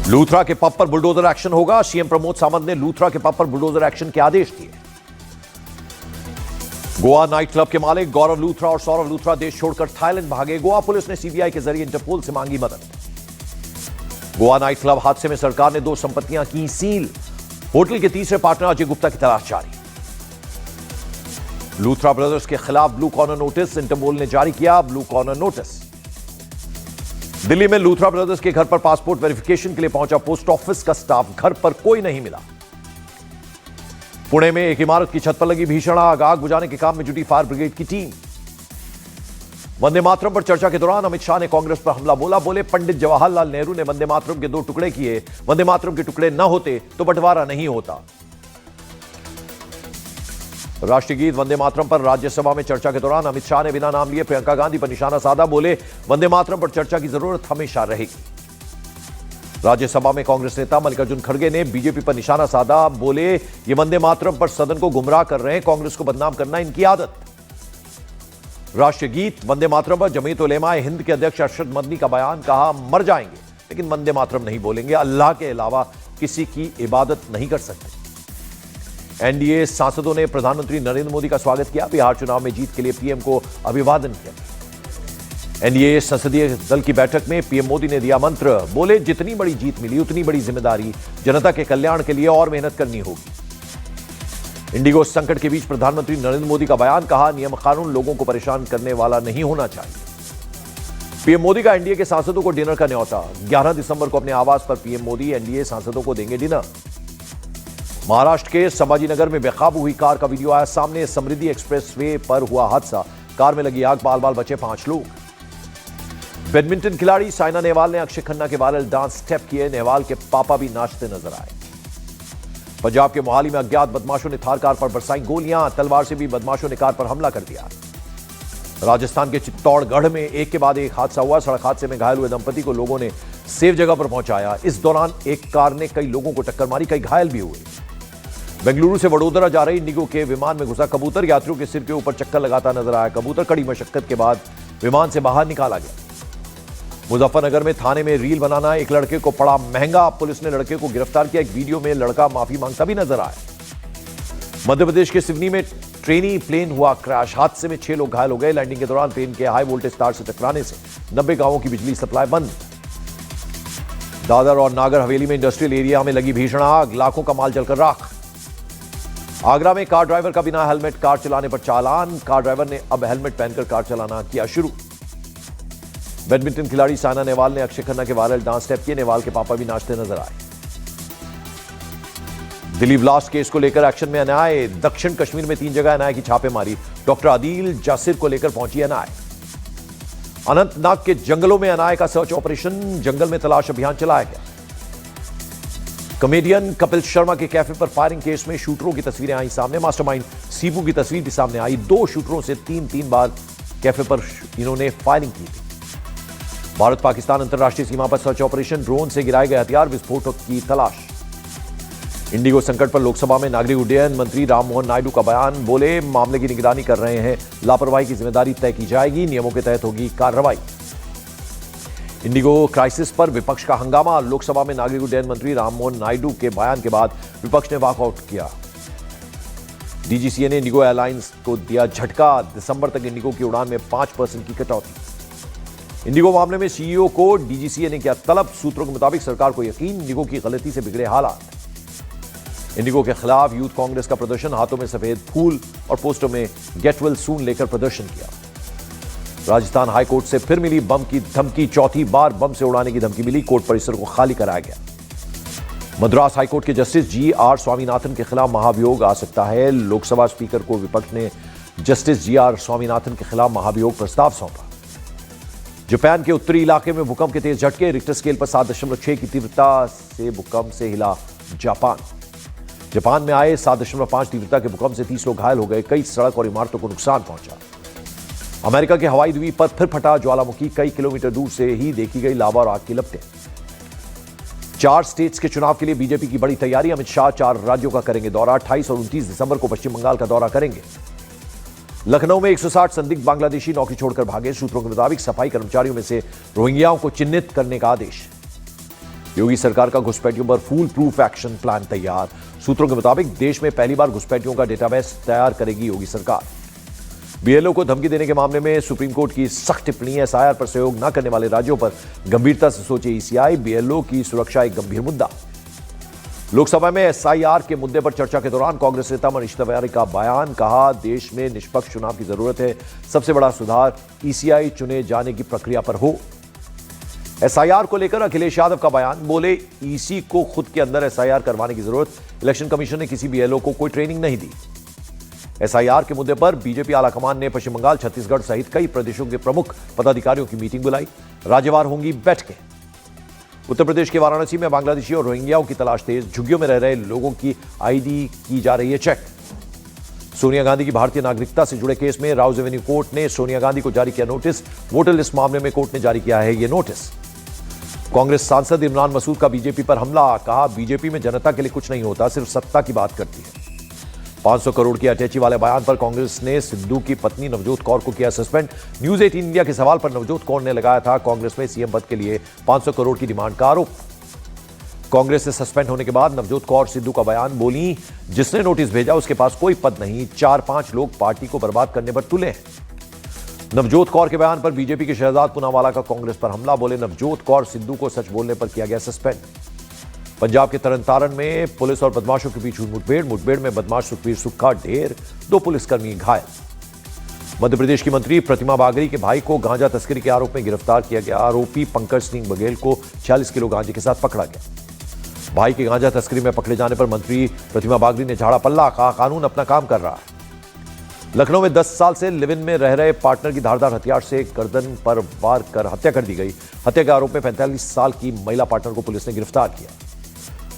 लूथरा के पब पर bulldozer action होगा। सीएम प्रमोद सावंत ने लूथरा के पब पर बुलडोजर एक्शन के आदेश दिए। गोवा नाइट क्लब के मालिक गौरव लूथरा और सौरव लूथरा देश छोड़कर थाईलैंड भागे। गोवा पुलिस ने सीबीआई के जरिए इंटरपोल से मांगी मदद। गोवा नाइट क्लब हादसे में सरकार ने 2 संपत्तियां की सील। होटल के तीसरे पार्टनर अजय गुप्ता की तलाश जारी। लूथरा ब्रदर्स के खिलाफ ब्लू कॉर्नर नोटिस इंटरपोल ने जारी किया। Blue corner notice. दिल्ली में लूथरा ब्रदर्स के घर पर पासपोर्ट वेरिफिकेशन के लिए पहुंचा पोस्ट ऑफिस का स्टाफ। घर पर कोई नहीं मिला। पुणे में एक इमारत की छत पर लगी भीषण आग। आग बुझाने के काम में जुटी फायर ब्रिगेड की टीम। वंदे मातरम पर चर्चा के दौरान अमित शाह ने कांग्रेस पर हमला बोला। बोले पंडित जवाहरलाल नेहरू ने वंदे मातरम के 2 टुकड़े किए। वंदे मातरम के टुकड़े न होते तो बंटवारा नहीं होता। राष्ट्रीय गीत वंदे मातरम पर राज्यसभा में चर्चा के दौरान अमित शाह ने बिना नाम लिए प्रियंका गांधी पर निशाना साधा। बोले वंदे मातरम पर चर्चा की जरूरत हमेशा रहेगी। राज्यसभा में कांग्रेस नेता मल्लिकार्जुन खड़गे ने बीजेपी पर निशाना साधा। बोले ये वंदे मातरम पर सदन को गुमराह कर रहे हैं। कांग्रेस को बदनाम करना इनकी आदत। राष्ट्रीय गीत वंदे मातरम पर जमीयत उलेमाए हिंद के अध्यक्ष अरशद मदनी का बयान। कहा मर जाएंगे लेकिन वंदे मातरम नहीं बोलेंगे। अल्लाह के अलावा किसी की इबादत नहीं कर सकते। एनडीए सांसदों ने प्रधानमंत्री नरेंद्र मोदी का स्वागत किया। बिहार चुनाव में जीत के लिए पीएम को अभिवादन किया। एनडीए संसदीय दल की बैठक में पीएम मोदी ने दिया मंत्र। बोले जितनी बड़ी जीत मिली उतनी बड़ी जिम्मेदारी जनता के कल्याण के लिए और मेहनत करनी होगी। इंडिगो संकट के बीच प्रधानमंत्री नरेंद्र मोदी का बयान। कहा नियम कानून लोगों को परेशान करने वाला नहीं होना चाहिए। पीएम मोदी का एनडीए के सांसदों को डिनर का न्योता। 11 दिसंबर को अपने आवास पर पीएम मोदी एनडीए सांसदों को देंगे डिनर। महाराष्ट्र के संभाजीनगर में बेकाबू हुई कार का वीडियो आया सामने। समृद्धि एक्सप्रेसवे पर हुआ हादसा। कार में लगी आग। बाल बाल बचे 5 लोग। बैडमिंटन खिलाड़ी साइना नेहवाल ने अक्षय खन्ना के वायरल डांस स्टेप किए। नेहवाल के पापा भी नाचते नजर आए। पंजाब के मोहाली में अज्ञात बदमाशों ने थार कार पर बरसाई गोलियां। तलवार से भी बदमाशों ने कार पर हमला कर दिया। राजस्थान के चित्तौड़गढ़ में एक के बाद एक हादसा हुआ। सड़क हादसे में घायल हुए दंपति को लोगों ने सेफ जगह पर पहुंचाया। इस दौरान एक कार ने कई लोगों को टक्कर मारी। कई घायल भी हुए। बेंगलुरु से वडोदरा जा रही इंडिगो के विमान में घुसा कबूतर। यात्रियों के सिर के ऊपर चक्कर लगाता नजर आया कबूतर। कड़ी मशक्कत के बाद विमान से बाहर निकाला गया। मुजफ्फरनगर में थाने में रील बनाना एक लड़के को पड़ा महंगा। पुलिस ने लड़के को गिरफ्तार किया। एक वीडियो में लड़का माफी मांगता भी नजर आया। मध्य प्रदेश के सिवनी में ट्रेनी प्लेन हुआ क्रैश। हादसे में 6 लोग घायल हो गए। लैंडिंग के दौरान ट्रेन के हाई वोल्टेज तार से टकराने से 90 गांवों की बिजली सप्लाई बंद। दादर और नागर हवेली में इंडस्ट्रियल एरिया में लगी भीषण आग। लाखों का माल जलकर राख। आगरा में कार ड्राइवर का बिना हेलमेट कार चलाने पर चालान। कार ड्राइवर ने अब हेलमेट पहनकर कार चलाना किया शुरू। बैडमिंटन खिलाड़ी साइना नेहवाल ने अक्षय खन्ना के वायरल डांस स्टेप किए। नेहवाल के पापा भी नाचते नजर आए। दिल्ली ब्लास्ट केस को लेकर एक्शन में एनआईए। दक्षिण कश्मीर में 3 जगह एनआईए की छापेमारी। डॉक्टर आदिल जासिर को लेकर पहुंची एनआईए। अनंतनाग के जंगलों में एनआईए का सर्च ऑपरेशन। जंगल में तलाश अभियान चलाया गया। कॉमेडियन कपिल शर्मा के कैफे पर फायरिंग केस में शूटरों की तस्वीरें आई सामने। मास्टरमाइंड सीपू की तस्वीर भी सामने आई। 2 शूटरों से 3 बार कैफे पर इन्होंने फायरिंग की थी। भारत पाकिस्तान अंतर्राष्ट्रीय सीमा पर सर्च ऑपरेशन। ड्रोन से गिराए गए हथियार विस्फोटक की तलाश। इंडिगो संकट पर लोकसभा में नागरिक उड्डयन मंत्री राममोहन नायडू का बयान। बोले मामले की निगरानी कर रहे हैं। लापरवाही की जिम्मेदारी तय की जाएगी। नियमों के तहत होगी कार्रवाई। इंडिगो क्राइसिस पर विपक्ष का हंगामा। लोकसभा में नागरिक उड्डयन मंत्री राममोहन नायडू के बयान के बाद विपक्ष ने वॉकआउट किया। डीजीसीए ने इंडिगो एयरलाइंस को दिया झटका। दिसंबर तक इंडिगो की उड़ान में 5% की कटौती। इंडिगो मामले में सीईओ को डीजीसीए ने किया तलब। सूत्रों के मुताबिक सरकार को यकीन इंडिगो की गलती से बिगड़े हालात। इंडिगो के खिलाफ यूथ कांग्रेस का प्रदर्शन। हाथों में सफेद फूल और पोस्टरों में गेट वेल सून लेकर प्रदर्शन किया। राजस्थान हाईकोर्ट से फिर मिली बम की धमकी। 4थी बार बम से उड़ाने की धमकी मिली। कोर्ट परिसर को खाली कराया गया। मद्रास हाईकोर्ट के जस्टिस जीआर स्वामीनाथन के खिलाफ महाभियोग आ सकता है। लोकसभा स्पीकर को विपक्ष ने जस्टिस जीआर स्वामीनाथन के खिलाफ महाभियोग प्रस्ताव सौंपा। जापान के उत्तरी इलाके में भूकंप के तेज झटके। रिक्टर स्केल पर 7.6 की तीव्रता से भूकंप से हिला जापान में आए 7.5 तीव्रता के भूकंप से 30 लोग घायल हो गए। कई सड़क और इमारतों को नुकसान पहुंचा। अमेरिका के हवाई द्वीप पर फिर फटा ज्वालामुखी। कई किलोमीटर दूर से ही देखी गई लावा और आग की लपटें। 4 स्टेट्स के चुनाव के लिए बीजेपी की बड़ी तैयारी। अमित शाह 4 राज्यों का करेंगे दौरा। 28 और 29 दिसंबर को पश्चिम बंगाल का दौरा करेंगे। लखनऊ में 160 संदिग्ध बांग्लादेशी नौकरी छोड़कर भागे। सूत्रों के मुताबिक सफाई कर्मचारियों में से रोहिंग्याओं को चिन्हित करने का आदेश। योगी सरकार का घुसपैठियों पर फूल प्रूफ एक्शन प्लान तैयार। सूत्रों के मुताबिक देश में पहली बार घुसपैठियों का डेटाबेस तैयार करेगी योगी सरकार। बीएलओ को धमकी देने के मामले में सुप्रीम कोर्ट की सख्त टिप्पणी। एसआईआर पर सहयोग न करने वाले राज्यों पर गंभीरता से सोचे ईसीआई। बीएलओ की सुरक्षा एक गंभीर मुद्दा। लोकसभा में एसआईआर के मुद्दे पर चर्चा के दौरान कांग्रेस नेता मनीष तिवारी का बयान। कहा, देश में निष्पक्ष चुनाव की जरूरत है। सबसे बड़ा सुधार ईसीआई चुने जाने की प्रक्रिया पर हो। एसआईआर को लेकर अखिलेश यादव का बयान। बोले, ईसी को खुद के अंदर एसआईआर करवाने की जरूरत। इलेक्शन कमीशन ने किसी बीएलओ को कोई ट्रेनिंग नहीं दी। एसआईआर के मुद्दे पर बीजेपी आलाकमान ने पश्चिम बंगाल, छत्तीसगढ़ सहित कई प्रदेशों के प्रमुख पदाधिकारियों की मीटिंग बुलाई। राज्यवार होंगी बैठकें। उत्तर प्रदेश के वाराणसी में बांग्लादेशी और रोहिंग्याओं की तलाश तेज। झुग्गियों में रह रहे लोगों की आईडी की जा रही है चेक। सोनिया गांधी की भारतीय नागरिकता से जुड़े केस में राउज एवेन्यू कोर्ट ने सोनिया गांधी को जारी किया नोटिस। वोटर लिस्ट मामले में कोर्ट ने जारी किया है यह नोटिस। कांग्रेस सांसद इमरान मसूद का बीजेपी पर हमला। कहा, बीजेपी में जनता के लिए कुछ नहीं होता, सिर्फ सत्ता की बात करती है। 500 करोड़ की अटैची वाले बयान पर कांग्रेस ने सिद्धू की पत्नी नवजोत कौर को किया सस्पेंड। न्यूज 18 इंडिया के सवाल पर नवजोत कौर ने लगाया था कांग्रेस में सीएम पद के लिए 500 करोड़ की डिमांड का आरोप। कांग्रेस से सस्पेंड होने के बाद नवजोत कौर सिद्धू का बयान। बोली, जिसने नोटिस भेजा उसके पास कोई पद नहीं, 4-5 लोग पार्टी को बर्बाद करने पर तुले हैं। नवजोत कौर के बयान पर बीजेपी के शहजाद पूनावाला का कांग्रेस पर हमला। बोले, नवजोत कौर सिद्धू को सच बोलने पर किया गया सस्पेंड। पंजाब के तरनतारन में पुलिस और बदमाशों के बीच हुई मुठभेड़ में बदमाश सुखबीर सुक्खा ढेर, 2 पुलिसकर्मी घायल। मध्य प्रदेश की मंत्री प्रतिमा बागरी के भाई को गांजा तस्करी के आरोप में गिरफ्तार किया गया। आरोपी पंकज सिंह बघेल को 46 किलो गांजे के साथ पकड़ा गया। भाई के गांजा तस्करी में पकड़े जाने पर मंत्री प्रतिमा बागरी ने झाड़ा पल्ला। कहा, कानून अपना काम कर रहा है। लखनऊ में 10 साल से लिव इन में रह रहे पार्टनर की धारदार हथियार से गर्दन पर वार कर हत्या कर दी गई। हत्या के आरोप में 45 साल की महिला पार्टनर को पुलिस ने गिरफ्तार किया।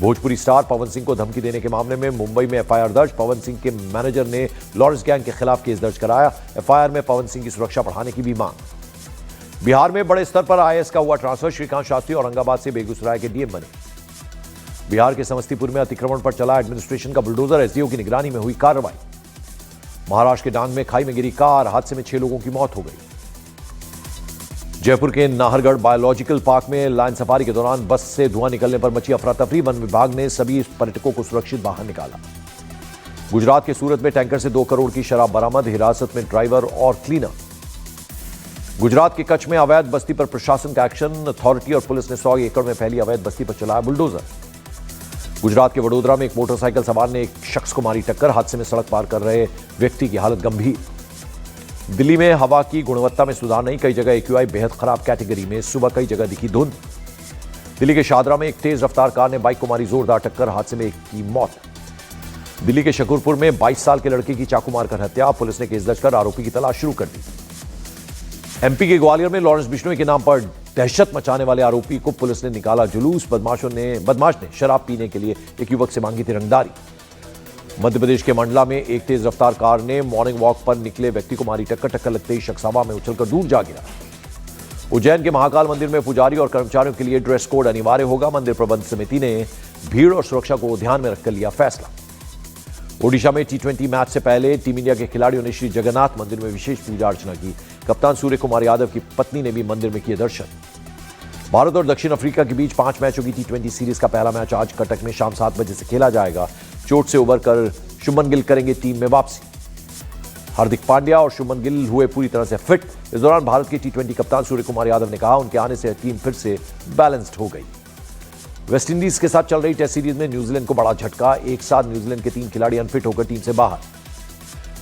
भोजपुरी स्टार पवन सिंह को धमकी देने के मामले में मुंबई में एफआईआर दर्ज। पवन सिंह के मैनेजर ने लॉरेंस गैंग के खिलाफ केस दर्ज कराया। एफआईआर में पवन सिंह की सुरक्षा बढ़ाने की भी मांग। बिहार में बड़े स्तर पर आईएएस का हुआ ट्रांसफर। श्रीकांत शास्त्री औरंगाबाद से बेगूसराय के डीएम बने। बिहार के समस्तीपुर में अतिक्रमण पर चला एडमिनिस्ट्रेशन का बुलडोजर। एसडीओ की निगरानी में हुई कार्रवाई। महाराष्ट्र के डांग में खाई में गिरी कार। हादसे में 6 लोगों की मौत हो गई। जयपुर के नाहरगढ़ बायोलॉजिकल पार्क में लाइन सफारी के दौरान बस से धुआं निकलने पर मची अफरा तफरी। वन विभाग ने सभी पर्यटकों को सुरक्षित बाहर निकाला। गुजरात के सूरत में टैंकर से 2 करोड़ की शराब बरामद। हिरासत में ड्राइवर और क्लीनर। गुजरात के कच्छ में अवैध बस्ती पर प्रशासन का एक्शन। अथॉरिटी और पुलिस ने 100 एकड़ में फैली अवैध बस्ती पर चलाया बुलडोजर। गुजरात के वडोदरा में एक मोटरसाइकिल सवार ने एक शख्स को मारी टक्कर। हादसे में सड़क पार कर रहे व्यक्ति की हालत गंभीर। दिल्ली में हवा की गुणवत्ता में सुधार नहीं। कई जगह एक्यूआई बेहद खराब कैटेगरी में। सुबह कई जगह दिखी धुंध। दिल्ली के शादरा में एक तेज रफ्तार कार ने बाइक को मारी जोरदार टक्कर। हादसे में एक की मौत। दिल्ली के शकरपुर में 22 साल के लड़के की चाकू मारकर हत्या। पुलिस ने केस दर्ज कर आरोपी की तलाश शुरू कर दी। एमपी के ग्वालियर में लॉरेंस बिश्नोई के नाम पर दहशत मचाने वाले आरोपी को पुलिस ने निकाला जुलूस। बदमाश ने शराब पीने के लिए एक युवक से मांगी थी रंगदारी। मध्य प्रदेश के मंडला में एक तेज रफ्तार कार ने मॉर्निंग वॉक पर निकले व्यक्ति को मारी टक्कर। टक्कर लगते ही शख्स हवा में उछलकर दूर जा गिरा। उज्जैन के महाकाल मंदिर में पुजारी और कर्मचारियों के लिए ड्रेस कोड अनिवार्य होगा। मंदिर प्रबंध समिति ने भीड़ और सुरक्षा को ध्यान में रखकर लिया फैसला। ओडिशा में T20 मैच से पहले टीम इंडिया के खिलाड़ियों ने श्री जगन्नाथ मंदिर में विशेष पूजा अर्चना की। कप्तान सूर्य कुमार यादव की पत्नी ने भी मंदिर में किए दर्शन। भारत और दक्षिण अफ्रीका के बीच 5 मैचों की T20 सीरीज का पहला मैच आज कटक में शाम 7 बजे से खेला जाएगा। चोट से उबर कर शुभमन गिल करेंगे टीम में वापसी। हार्दिक पांड्या और शुभमन गिल हुए पूरी तरह से फिट। इस दौरान भारत के T20 कप्तान सूर्य कुमार यादव ने कहा, उनके आने से टीम फिर से बैलेंस्ड हो गई। वेस्टइंडीज के साथ चल रही टेस्ट सीरीज में न्यूजीलैंड को बड़ा झटका। एक साथ न्यूजीलैंड के 3 खिलाड़ी अनफिट होकर टीम से बाहर।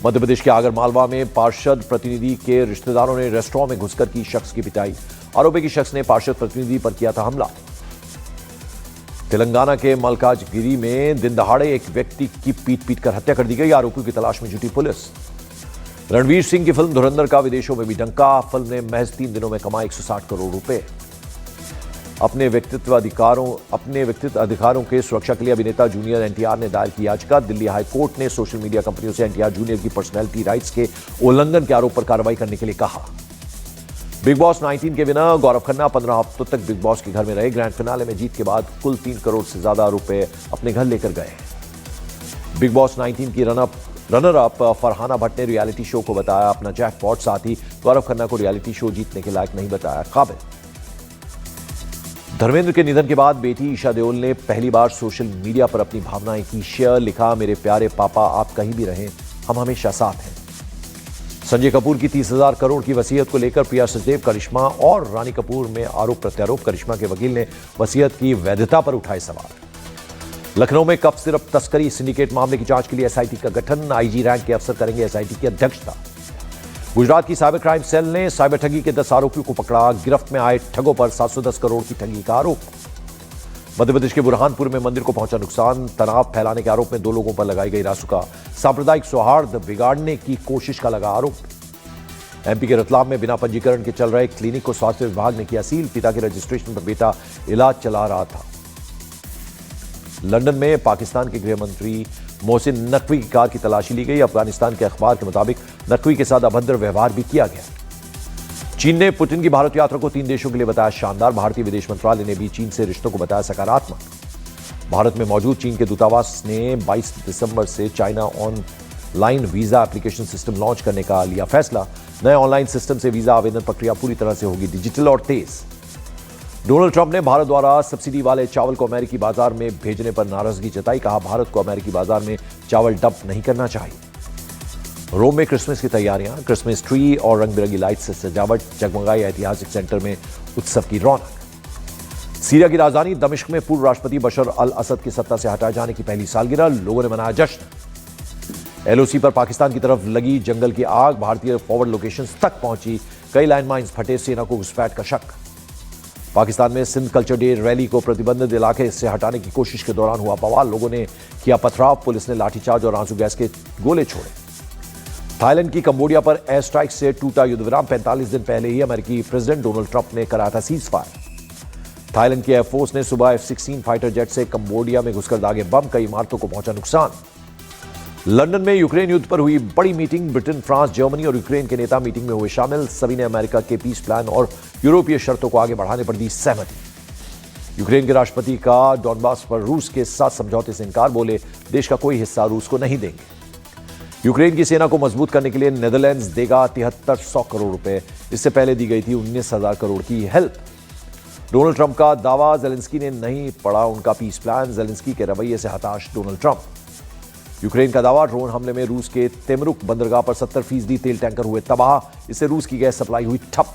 मध्य प्रदेश के आगर मालवा में पार्षद प्रतिनिधि के रिश्तेदारों ने रेस्टोरेंट में घुसकर की शख्स की पिटाई। आरोपी की शख्स ने पार्षद प्रतिनिधि पर किया था हमला। तेलंगाना के मलकाजगिरी में दिन दहाड़े एक व्यक्ति की पीट कर हत्या कर दी गई। आरोपियों की तलाश में जुटी पुलिस। रणवीर सिंह की फिल्म धुरंधर का विदेशों में भी डंका। फिल्म ने महज 3 दिनों में कमाए 160 करोड़ रुपए। अपने व्यक्तित्व अधिकारों के सुरक्षा के लिए अभिनेता जूनियर एनटीआर ने दायर की याचिका। दिल्ली हाई कोर्ट ने सोशल मीडिया कंपनियों से एनटीआर जूनियर की पर्सनैलिटी राइट्स के उल्लंघन के आरोप पर कार्रवाई करने के लिए कहा। बिग बॉस 19 के विनर गौरव खन्ना 15 हफ्तों तक बिग बॉस के घर में रहे। ग्रैंड फिनाले में जीत के बाद कुल 3 करोड़ से ज्यादा रुपए अपने घर लेकर गए। बिग बॉस 19 की रनर अप फरहाना भट्ट ने रियलिटी शो को बताया अपना जैकपॉट। साथ ही गौरव खन्ना को रियलिटी शो जीतने के लायक नहीं बताया काबिल। धर्मेंद्र के निधन के बाद बेटी ईशा देओल ने पहली बार सोशल मीडिया पर अपनी भावनाएं की शेयर। लिखा, मेरे प्यारे पापा, आप कहीं भी रहें, हम हमेशा साथ हैं। संजय कपूर की 30,000 करोड़ की वसीयत को लेकर प्रिया सचदेव, करिश्मा और रानी कपूर में आरोप प्रत्यारोप। करिश्मा के वकील ने वसीयत की वैधता पर उठाए सवाल। लखनऊ में कफ सिरप तस्करी सिंडिकेट मामले की जांच के लिए एसआईटी का गठन। आईजी रैंक के अफसर करेंगे एसआईटी की अध्यक्षता। गुजरात की साइबर क्राइम सेल ने साइबर ठगी के 10 आरोपियों को पकड़ा। गिरफ्त में आए ठगों पर 710 करोड़ की ठगी का आरोप। मध्य प्रदेश के बुरहानपुर में मंदिर को पहुंचा नुकसान। तनाव फैलाने के आरोप में 2 लोगों पर लगाई गई रासुका। सांप्रदायिक सौहार्द बिगाड़ने की कोशिश का लगा आरोप। एमपी के रतलाम में बिना पंजीकरण के चल रहे क्लिनिक को स्वास्थ्य विभाग ने किया सील। पिता के रजिस्ट्रेशन पर बेटा इलाज चला रहा था। लंदन में पाकिस्तान के गृह मंत्री मोहसिन नकवी की कार की तलाशी ली गई। अफगानिस्तान के अखबार के मुताबिक नकवी के साथ अभद्र व्यवहार भी किया गया। चीन ने पुतिन की भारत यात्रा को 3 देशों के लिए बताया शानदार। भारतीय विदेश मंत्रालय ने भी चीन से रिश्तों को बताया सकारात्मक। भारत में मौजूद चीन के दूतावास ने 22 दिसंबर से China online visa application system launch करने का लिया फैसला। नए ऑनलाइन सिस्टम से वीजा आवेदन प्रक्रिया पूरी तरह से होगी डिजिटल और तेज। डोनाल्ड ट्रंप ने भारत द्वारा सब्सिडी वाले चावल को अमेरिकी बाजार में भेजने पर नाराजगी जताई। कहा, भारत को अमेरिकी बाजार में चावल डंप नहीं करना चाहिए। रोम में क्रिसमस की तैयारियां। क्रिसमस ट्री और रंग बिरंगी लाइट से सजावट। जगमगाई ऐतिहासिक सेंटर में उत्सव की रौनक। सीरिया की राजधानी दमिश्क में पूर्व राष्ट्रपति बशर अल असद की सत्ता से हटाए जाने की पहली सालगिरह। लोगों ने मनाया जश्न। एलओसी पर पाकिस्तान की तरफ लगी जंगल की आग। भारतीय फॉरवर्ड लोकेशंस तक पहुंची। कई लैंडमाइंस फटे। सेना को घुसपैठ का शक। पाकिस्तान में सिंध कल्चर डे रैली को प्रतिबंधित इलाके से हटाने की कोशिश के दौरान हुआ बवाल। लोगों ने किया पथराव। पुलिस ने लाठीचार्ज और आंसू गैस के गोले छोड़े। थाईलैंड की कंबोडिया पर एयर स्ट्राइक से टूटा युद्धविराम। 45 दिन पहले ही अमेरिकी प्रेसिडेंट डोनाल्ड ट्रंप ने कराया था सीज फायर। थाईलैंड की एयरफोर्स ने सुबह F-16 फाइटर जेट से कंबोडिया में घुसकर दागे बम। कई इमारतों को पहुंचा नुकसान। लंदन में यूक्रेन युद्ध पर हुई बड़ी मीटिंग। ब्रिटेन, फ्रांस, जर्मनी और यूक्रेन के नेता मीटिंग में हुए शामिल। सभी ने अमेरिका के पीस प्लान और यूरोपीय शर्तों को आगे बढ़ाने पर दी सहमति। यूक्रेन के राष्ट्रपति का डॉनबास पर रूस के साथ समझौते से इनकार। बोले, देश का कोई हिस्सा रूस को नहीं देंगे। यूक्रेन की सेना को मजबूत करने के लिए नीदरलैंड्स देगा 7300 करोड़ रुपए। इससे पहले दी गई थी 19,000 करोड़ की हेल्प। डोनाल्ड ट्रंप का दावा, जेलेंस्की ने नहीं पढ़ा उनका पीस प्लान। जेलेंस्की के रवैये से हताश डोनाल्ड ट्रंप। यूक्रेन का दावा, ड्रोन हमले में रूस के तेमरुक बंदरगाह पर 70% तेल टैंकर हुए तबाह। इससे रूस की गैस सप्लाई हुई ठप।